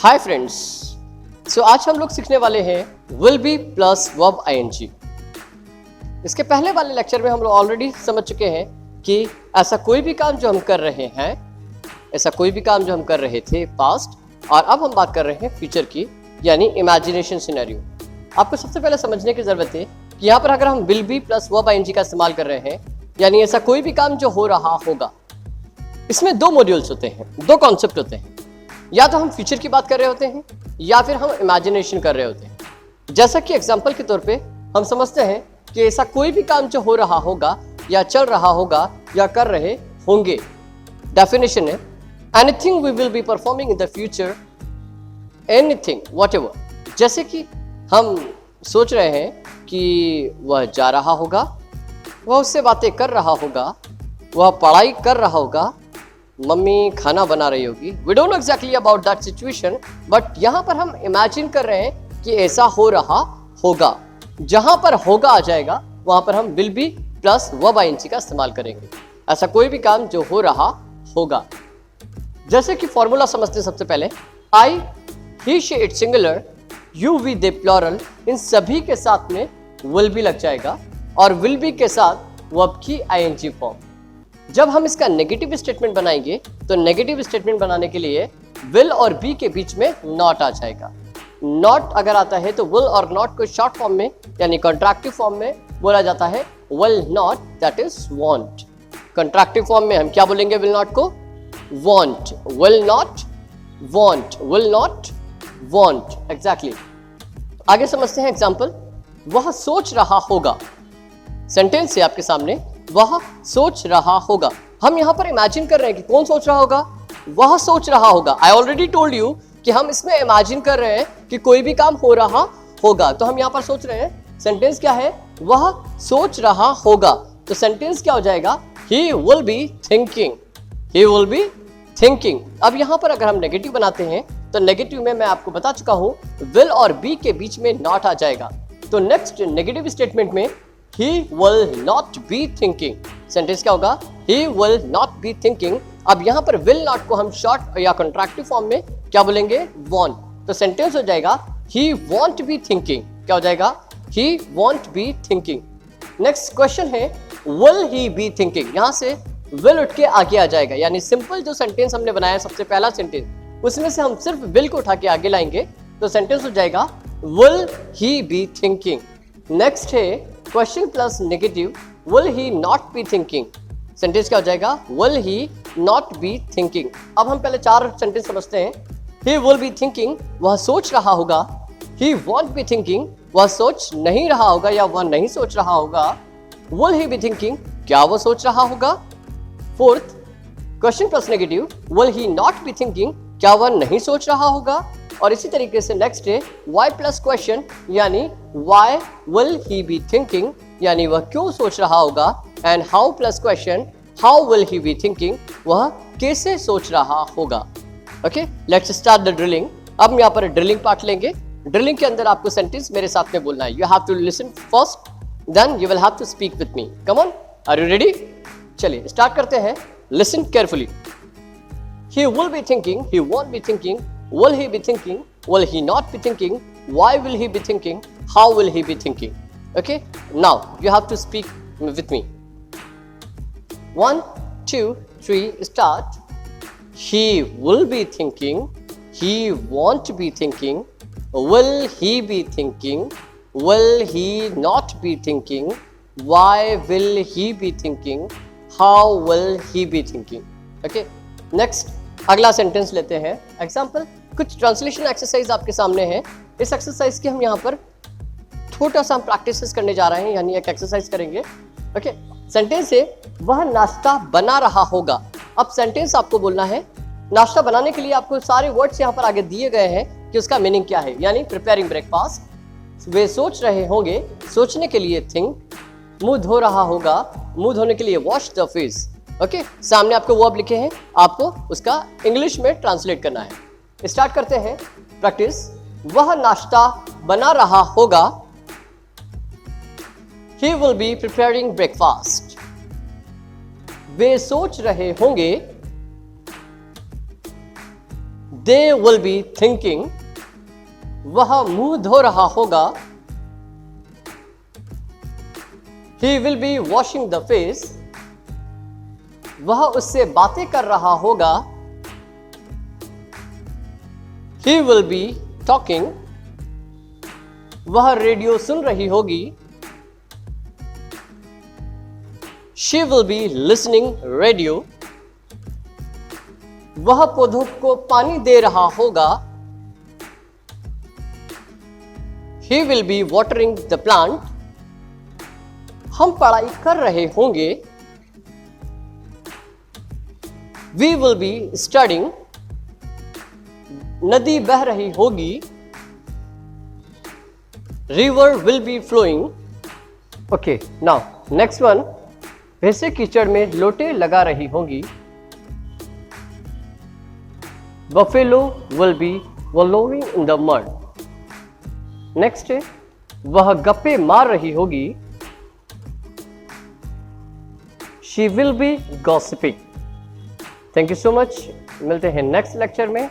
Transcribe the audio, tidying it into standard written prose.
Hi friends, सो आज हम लोग सीखने वाले हैं will be plus verb ING. इसके पहले वाले लेक्चर में हम लोग ऑलरेडी समझ चुके हैं कि ऐसा कोई भी काम जो हम कर रहे हैं, ऐसा कोई भी काम जो हम कर रहे थे पास्ट, और अब हम बात कर रहे हैं फ्यूचर की, यानी इमेजिनेशन सिनेरियो। आपको सबसे पहले समझने की जरूरत है कि यहाँ पर अगर हम will be plus verb ING का इस्तेमाल कर रहे हैं, यानी ऐसा कोई भी काम जो हो रहा होगा, इसमें दो मॉड्यूल्स होते हैं, दो कॉन्सेप्ट होते हैं। या तो हम फ्यूचर की बात कर रहे होते हैं या फिर हम इमेजिनेशन कर रहे होते हैं। जैसा कि एग्जांपल के तौर पे हम समझते हैं कि ऐसा कोई भी काम जो हो रहा होगा या चल रहा होगा या कर रहे होंगे। डेफिनेशन है anything we will be performing in the future, anything whatever. जैसे कि हम सोच रहे हैं कि वह जा रहा होगा, वह उससे बातें कर रहा होगा, वह पढ़ाई कर रहा होगा, मम्मी खाना बना रही होगी। We don't know exactly about that situation, but यहाँ पर हम इमेजिन कर रहे हैं कि ऐसा हो रहा होगा। जहाँ पर होगा आ जाएगा वहाँ पर हम will be plus verb ING का इस्तेमाल करेंगे। ऐसा कोई भी काम जो हो रहा होगा। जैसे कि फॉर्मूला समझते हैं सबसे पहले, I, he, she, it singular, you, we, they plural, इन सभी के साथ में विल बी लग जाएगा और विल बी के साथ वर्ब की आईएनजी फॉर्म। जब हम इसका नेगेटिव स्टेटमेंट बनाएंगे तो नेगेटिव स्टेटमेंट बनाने के लिए विल और बी के बीच में नॉट आ जाएगा। नॉट अगर आता है तो विल और नॉट को शॉर्ट फॉर्म में यानी कॉन्ट्रैक्टिव फॉर्म में बोला जाता है will not, that is want. कॉन्ट्रैक्टिव form में हम क्या बोलेंगे विल नॉट को? Want. Will not want, will not want, exactly. आगे समझते हैं एग्जांपल। वह सोच रहा होगा। सेंटेंस है आपके सामने, वह सोच रहा होगा। हम यहाँ पर इमेजिन कर रहे हैं कि कौन सोच रहा होगा? वह सोच रहा होगा। आई ऑलरेडी टोल्ड यू कि हम इसमें इमेजिन कर रहे हैं कि कोई भी काम हो रहा होगा, तो हम यहाँ पर सोच रहे हैं। सेंटेंस क्या है? वह सोच रहा होगा। तो सेंटेंस क्या हो जाएगा? ही will be thinking, he will be thinking. अब यहाँ पर अगर हम नेगेटिव बनाते हैं तो नेगेटिव में मैं आपको बता चुका हूँ विल और बी के बीच में नॉट आ जाएगा। तो नेक्स्ट नेगेटिव स्टेटमेंट में He will not be thinking। Sentence क्या होगा? He will not be thinking। अब यहाँ पर will not को हम शॉर्ट या कॉन्ट्रैक्टिव फॉर्म में क्या बोलेंगे? Want। तो सेंटेंस हो जाएगा He won't be thinking। क्या हो जाएगा? He won't be thinking। Next question है will he be thinking। यहाँ से will उठ के आगे आ जाएगा, यानी सिंपल जो सेंटेंस हमने बनाया सबसे पहला सेंटेंस, उसमें से हम सिर्फ will को उठा के आगे लाएंगे तो सेंटेंस हो जाएगा will he be thinking। Next है question plus negative, will he not be thinking. Sentence क्या हो जाएगा? Will he not be thinking. अब हम पहले चार सेंटेंस समझते हैं। ही विल बी थिंकिंग, वह सोच रहा होगा। ही वॉन्ट बी थिंकिंग, वह सोच नहीं रहा होगा या वह नहीं सोच रहा होगा। विल ही बी थिंकिंग, क्या वह सोच रहा होगा। Fourth, question plus negative, will he not be thinking, क्या वह नहीं सोच रहा होगा। और इसी तरीके से नेक्स्ट है वाई प्लस क्वेश्चन, यानी why will he be thinking, यानी वह क्यों सोच रहा होगा। And how plus question, how will he be thinking, वह कैसे सोच रहा होगा। Okay, let's start the drilling. अब हम यहाँ पर ड्रिलिंग पार्ट लेंगे। ड्रिलिंग के अंदर आपको सेंटेंस मेरे साथ में बोलना है। You have to listen first, then you will have to speak with me. Come on, are you ready? चलिए स्टार्ट करते हैं। Listen carefully. He will be thinking, he won't be thinking, will he be thinking, will he not be thinking, why will he be thinking, how will he be thinking. Okay, now you have to speak with me. 1 2 3 start. He will be thinking, he won't be thinking, will he be thinking, will he not be thinking, why will he be thinking, how will he be thinking. Okay, next अगला sentence लेते हैं। Example, कुछ translation exercise आपके सामने है। इस exercise की हम यहाँ पर छोटा सा प्रैक्टिस करने जा रहे हैं, यानी एक एक्सरसाइज करेंगे। ओके, सेंटेंस है वह नाश्ता बना रहा होगा। अब सेंटेंस आपको बोलना है। नाश्ता बनाने के लिए आपको सारे वर्ड्स यहाँ पर आगे दिए गए हैं कि उसका मीनिंग क्या है, यानी प्रिपेयरिंग ब्रेकफास्ट, वे सोच रहे होंगे, सोचने के लिए थिंक, मुंह धो रहा होगा, मुंह धोने के लिए वॉश द फेस। ओके, सामने आपको वर्ब लिखे हैं, आपको उसका इंग्लिश में ट्रांसलेट करना है। स्टार्ट करते हैं प्रैक्टिस। वह नाश्ता बना रहा होगा। He will be preparing breakfast। वे सोच रहे होंगे, they will be thinking, वह मुंह धो रहा होगा, he will be washing the face, वह उससे बातें कर रहा होगा, he will be talking, वह रेडियो सुन रही होगी, she will be listening radio, वह पौधों को पानी दे रहा होगा, he will be watering the plant, हम पढ़ाई कर रहे होंगे, we will be studying, नदी बह रही होगी, river will be flowing. Okay, now next one, भैंसे कीचड़ में लोटे लगा रही होंगी, buffalo will be wallowing in the mud. Next है, वह गप्पे मार रही होगी, she will be gossiping. Thank you so much, मिलते हैं नेक्स्ट लेक्चर में.